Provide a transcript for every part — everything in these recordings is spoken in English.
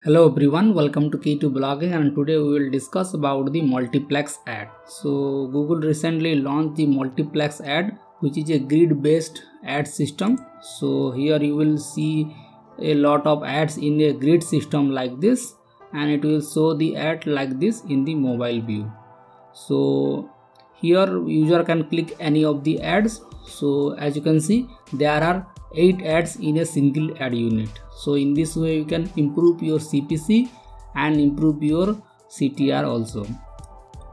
Hello everyone, welcome to Key2 Blogging, and today we will discuss about the multiplex ad. So Google recently launched the multiplex ad, which is a grid based ad system. So here you will see a lot of ads in a grid system like this, and it will show the ad like this in the mobile view. So here user can click any of the ads. So as you can see, there are 8 ads in a single ad unit. So in this way you can improve your CPC and improve your CTR also.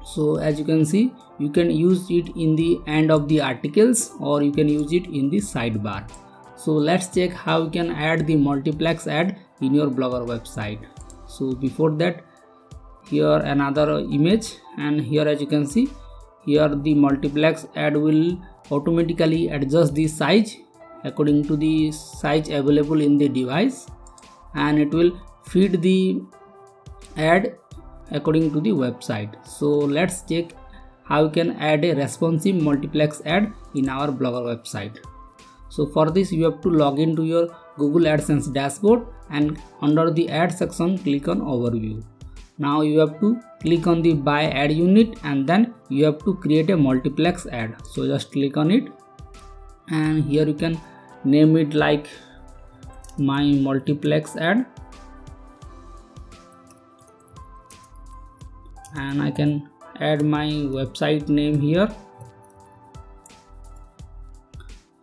So as you can see, you can use it in the end of the articles or you can use it in the sidebar. So let's check how you can add the multiplex ad in your Blogger website. So before that, here another image, and here as you can see, here the multiplex ad will automatically adjust the size according to the size available in the device, and it will feed the ad according to the website. So let's check how you can add a responsive multiplex ad in our Blogger website. So for this you have to log into your Google AdSense dashboard, and under the ad section click on overview. Now you have to click on the buy ad unit, and then you have to create a multiplex ad. So just click on it, and here you can name it like my multiplex ad, and I can add my website name here.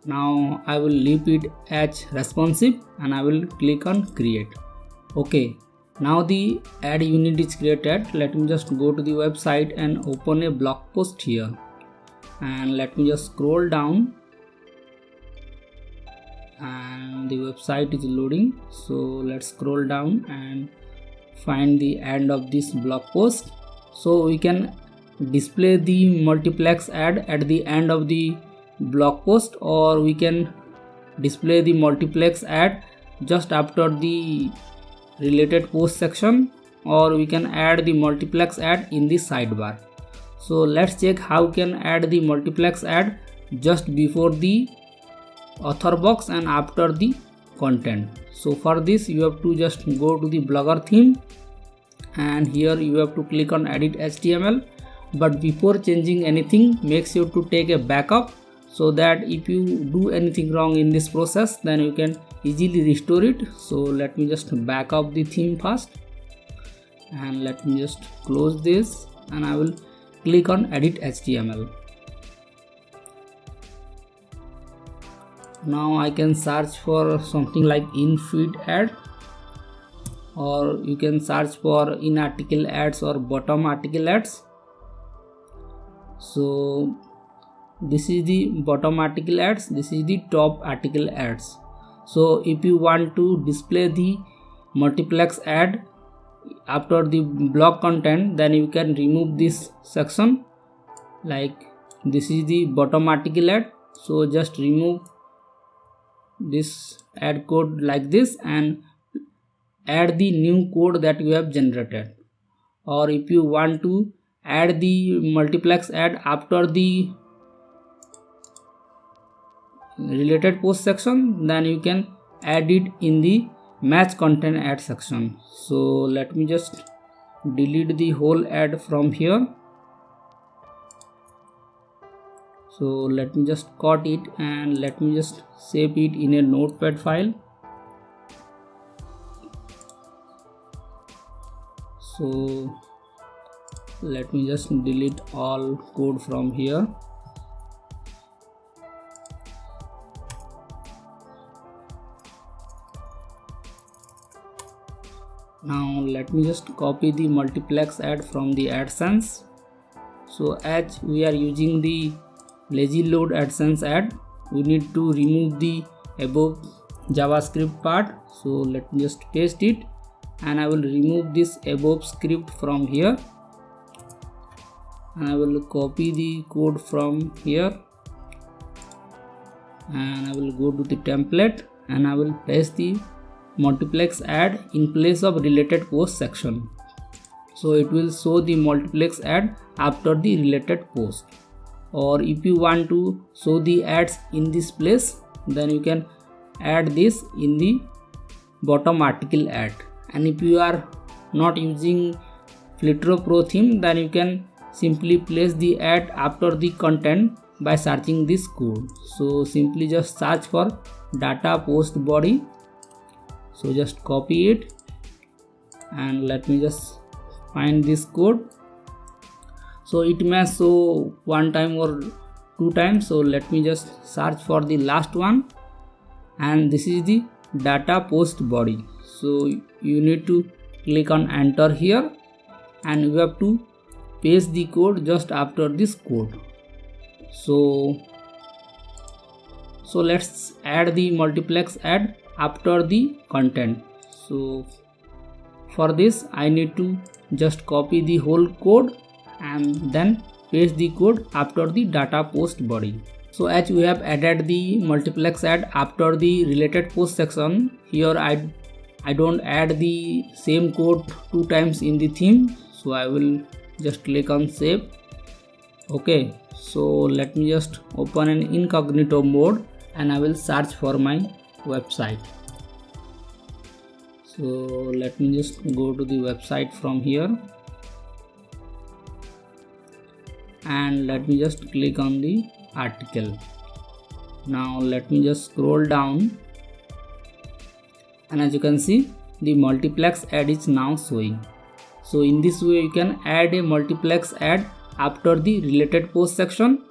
Now I will leave it as responsive and I will click on create. Okay, now the ad unit is created. Let me just go to the website and open a blog post here, and let me just scroll down, and the website is loading. So let's scroll down and find the end of this blog post. So we can display the multiplex ad at the end of the blog post, or we can display the multiplex ad just after the related post section, or we can add the multiplex ad in the sidebar. So let's check how we can add the multiplex ad just before the author box and after the content. So for this you have to just go to the Blogger theme, and here you have to click on edit HTML. But before changing anything, make sure to take a backup, so that if you do anything wrong in this process, then you can easily restore it. So let me just back up the theme first, and let me just close this, and I will click on edit HTML. Now I can search for something like in feed ad, or you can search for in article ads or bottom article ads. So this is the bottom article ads, this is the top article ads. So if you want to display the multiplex ad after the blog content, then you can remove this section. Like this is the bottom article ad, so just remove this ad code like this and add the new code that you have generated. Or if you want to add the multiplex ad after the related post section, then you can add it in the match content ad section. So let me just delete the whole ad from here. So let me just cut it and let me just save it in a notepad file. So let me just delete all code from here. Now let me just copy the multiplex ad from the AdSense. So as we are using the lazy load AdSense ad, we need to remove the above JavaScript part. So let me just paste it, and I will remove this above script from here, and I will copy the code from here, and I will go to the template, and I will paste the multiplex ad in place of related post section. So it will show the multiplex ad after the related post. Or if you want to show the ads in this place, then you can add this in the bottom article ad, And if you are not using Filtro Pro theme, then you can simply place the ad after the content by searching this code. So simply just search for data post body. So just copy it and let me just find this code. So it may show one time or two times, so let me just search for the last one, and this is the data post body. So you need to click on enter here and you have to paste the code just after this code. So let's add the multiplex ad after the content. So for this I need to just copy the whole code and then paste the code after the data post body. So as we have added the multiplex ad after the related post section, here I don't add the same code two times in the theme. So I will just click on save. Okay, so let me just open an incognito mode and I will search for my website. So let me just go to the website from here and let me just click on the article. Now let me just scroll down, and as you can see the multiplex ad is now showing. So in this way you can add a multiplex ad after the related post section.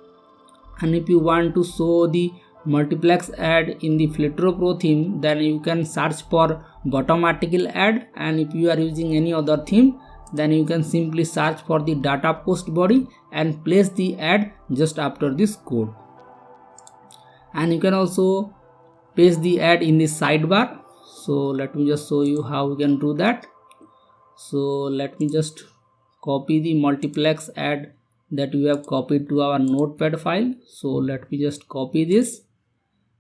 And if you want to show the multiplex ad in the Filtro Pro theme, then you can search for bottom article ad, and if you are using any other theme, then you can simply search for the data post body and place the ad just after this code. And you can also paste the ad in the sidebar. So let me just show you how we can do that. So let me just copy the multiplex ad that we have copied to our notepad file. So let me just copy this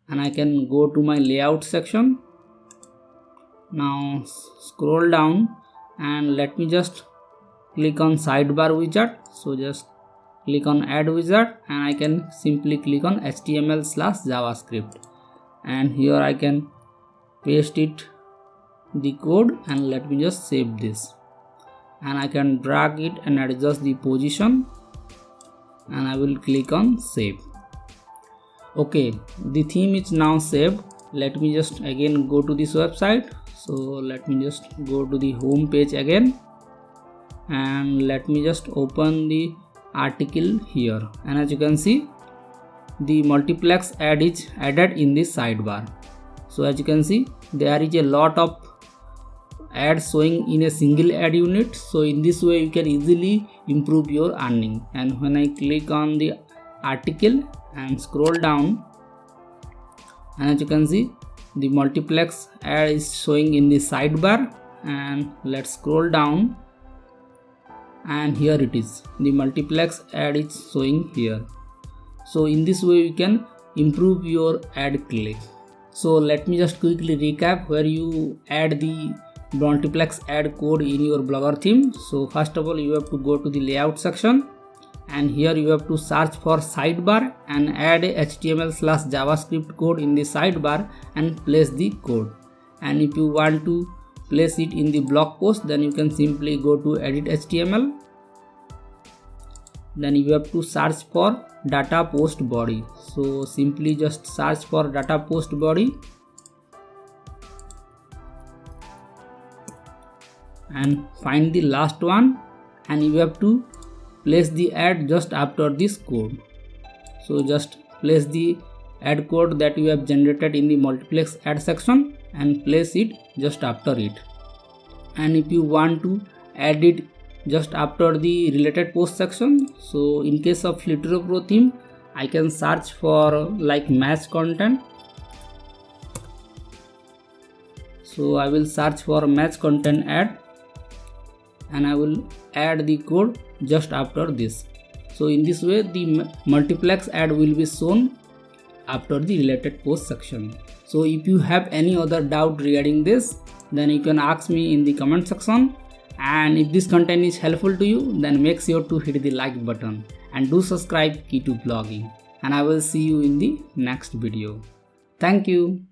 and I can go to my layout section. Now scroll down and let me just click on sidebar wizard. So just click on add wizard and I can simply click on HTML/JavaScript, and here I can paste it the code and let me just save this, and I can drag it and adjust the position and I will click on save. Okay, the theme is now saved. Let me just again go to this website. So let me just go to the home page again and let me just open the article here, and as you can see the multiplex ad is added in this sidebar. So as you can see there is a lot of ads showing in a single ad unit. So in this way you can easily improve your earning. And when I click on the article and scroll down, and as you can see the multiplex ad is showing in the sidebar, and let's scroll down and here it is, the multiplex ad is showing here. So in this way you can improve your ad click. So let me just quickly recap where you add the multiplex ad code in your Blogger theme. So first of all you have to go to the layout section, and here you have to search for sidebar and add a HTML/JavaScript code in the sidebar and place the code. And if you want to place it in the blog post, then you can simply go to edit HTML. Then you have to search for data post body. So simply just search for data post body and find the last one, and you have to place the ad just after this code. So just place the ad code that you have generated in the multiplex ad section and place it just after it. And if you want to add it just after the related post section, so in case of Filtro Pro theme I can search for like match content. So I will search for match content ad and I will add the code just after this. So in this way the multiplex ad will be shown after the related post section. So if you have any other doubt regarding this, then you can ask me in the comment section, and if this content is helpful to you, then make sure to hit the like button and do subscribe Key to Blogging, and I will see you in the next video. Thank you.